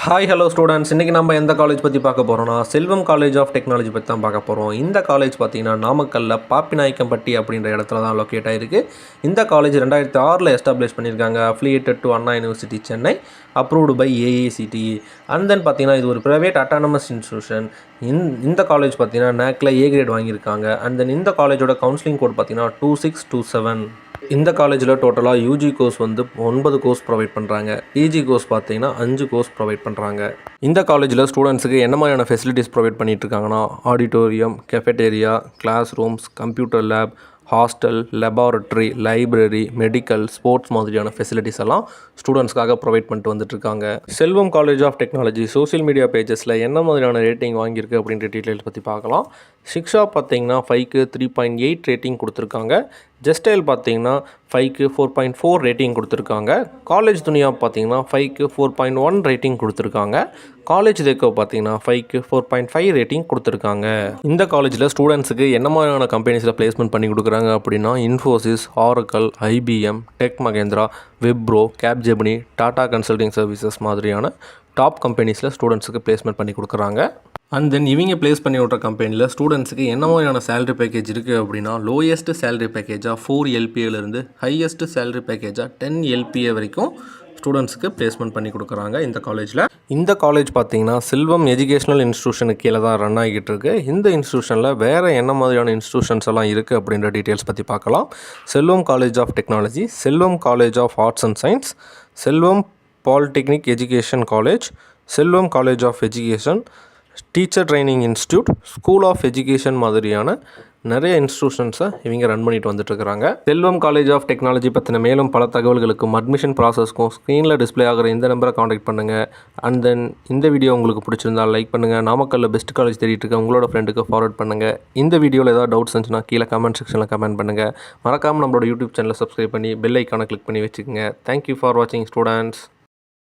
Hi hello students, இன்றைக்கி நம்ம எந்த காலேஜ் பற்றி பார்க்க போகிறோம்னா செல்வம் காலேஜ் ஆஃப் டெக்னாலஜி பற்றி தான் பார்க்க போகிறோம். இந்த காலேஜ் பார்த்திங்கன்னா நாமக்கல்லில் பாப்பிநாயக்கம்பட்டி அப்படின்ற இடத்துல தான் லொக்கேட் ஆகிருக்கு. இந்த காலேஜ் 2006 எஸ்டாப்ளிஷ் பண்ணியிருக்காங்க. Affiliated to Anna university Chennai, approved by AICTE. And then பார்த்திங்கன்னா இது ஒரு ப்ரைவேட் அட்டானமஸ் இன்ஸ்டியூஷன். இந்த காலேஜ் பார்த்திங்கன்னா NACல A கிரேட் வாங்கியிருக்காங்க. அண்ட் தென் இந்த காலேஜோட கவுன்சிலிங் கோட் பார்த்திங்கன்னா 2627. இந்த காலேஜில் டோட்டலாக யூஜி கோர்ஸ் வந்து 9 கோர்ஸ் ப்ரொவைட் பண்ணுறாங்க. பிஜி கோர்ஸ் பார்த்தீங்கன்னா 5 கோர்ஸ் ப்ரொவைட் பண்ணுறாங்க. இந்த காலேஜில் ஸ்டூடெண்ட்ஸுக்கு என்ன மாதிரியான ஃபெசிலிட்டிஸ் ப்ரொவைட் பண்ணிகிட்டு இருக்காங்கன்னா, auditorium, cafeteria, class rooms, computer lab, hostel, laboratory, library, medical, sports மாதிரியான ஃபெசிலிட்டிஸ் எல்லாம் ஸ்டூடெண்ட்ஸ்க்காக ப்ரொவைட் பண்ணிட்டு வந்துட்டுருக்காங்க. Selvam college of technology social media பேஜஸில் என்ன மாதிரியான ரேட்டிங் வாங்கியிருக்கு அப்படின்ற டீட்டெயில்ஸ் பற்றி பார்க்கலாம். சிக்ஷா பார்த்தீங்கன்னா 5க்கு 3.8 ரேட்டிங் கொடுத்துருக்காங்க. ஜஸ்டைல் பார்த்தீங்கன்னா 5க்கு 4.4 ரேட்டிங் கொடுத்துருக்காங்க. காலேஜ் துனியா பார்த்தீங்கன்னா 5க்கு 4.1 ரேட்டிங் கொடுத்துருக்காங்க. காலேஜ் தேக்கோ பார்த்தீங்கன்னா 5க்கு 4.5 ரேட்டிங் கொடுத்துருக்காங்க. இந்த காலேஜில் ஸ்டூடெண்ட்ஸுக்கு என்ன மாதிரியான கம்பெனிஸில் பிளேஸ்மெண்ட் பண்ணி கொடுக்குறாங்க அப்படின்னா, Infosys, Oracle, IBM, tech Mahindra, Wipro, Capgemini, Tata consulting services மாதிரியான டாப் கம்பெனிஸில் ஸ்டூடெண்ட்ஸுக்கு பிளேஸ்மெண்ட் பண்ணி கொடுக்குறாங்க. அண்ட் தென் இவங்க ப்ளேஸ் பண்ணி விட்ற கம்பெனியில் ஸ்டூடெண்ட்ஸுக்கு என்ன மாதிரியான சேலரி பேக்கேஜ் இருக்குது அப்படின்னா, லோயஸ்ட் சேலரி பேக்கேஜாக 4 LPAலேருந்து ஹையஸ்ட் சேலரி பேக்கேஜாக 10 LPA வரைக்கும் ஸ்டூடெண்ட்ஸுக்கு பிளேஸ்மெண்ட் பண்ணி கொடுக்குறாங்க இந்த காலேஜில். இந்த காலேஜ் பார்த்திங்கன்னா செல்வம் எஜுகேஷனல் இன்ஸ்டியூஷனுக்கு கீழே தான் ரன் ஆகிட்டு இருக்கு. இந்த இன்ஸ்டியூஷனில் வேறு என்ன மாதிரியான இன்ஸ்டியூஷன்ஸ் எல்லாம் இருக்குது அப்படின்ற டீட்டெயில்ஸ் பற்றி பார்க்கலாம். Selvam college of technology, Selvam college of arts and science, Selvam polytechnic education college, Selvam college of education, teacher training institute, school of education மாதிரியான நிறைய இன்ஸ்டியூஷன்ஸை இவங்க ரன் பண்ணிட்டு வந்துட்டுருக்காங்க. செல்வம் காலேஜ் ஆஃப் டெக்னாலஜி பற்றின மேலும் பல தகவல்களுக்கும் அட்மிஷன் ப்ராசஸ்க்கும் ஸ்க்ரீனில் டிஸ்பிளே ஆகிற இந்த நம்பரை காண்டாக்ட் பண்ணுங்கள். அண்ட் தென் இந்த வீடியோ உங்களுக்கு பிடிச்சிருந்தால் லைக் பண்ணுங்கள். நாமக்கல்லில் பெஸ்ட் காலேஜ் தேடிட்டு இருக்க உங்களோட ஃப்ரெண்டுக்கு ஃபார்வர்ட் பண்ணுங்கள். இந்த வீடியோவில் ஏதாவது டவுட்ஸ் இருந்துச்சுன்னா கீழே கமெண்ட் செக்ஷனில் கமெண்ட் பண்ணுங்கள். மறக்காமல் நம்மளோட யூடியூப் சேனலை சப்ஸ்கிரைப் பண்ணி பெல் ஐக்கானை கிளிக் பண்ணி வச்சுக்கோங்க. தேங்க்யூ ஃபார் வாட்சிங் ஸ்டூடெண்ட்ஸ்.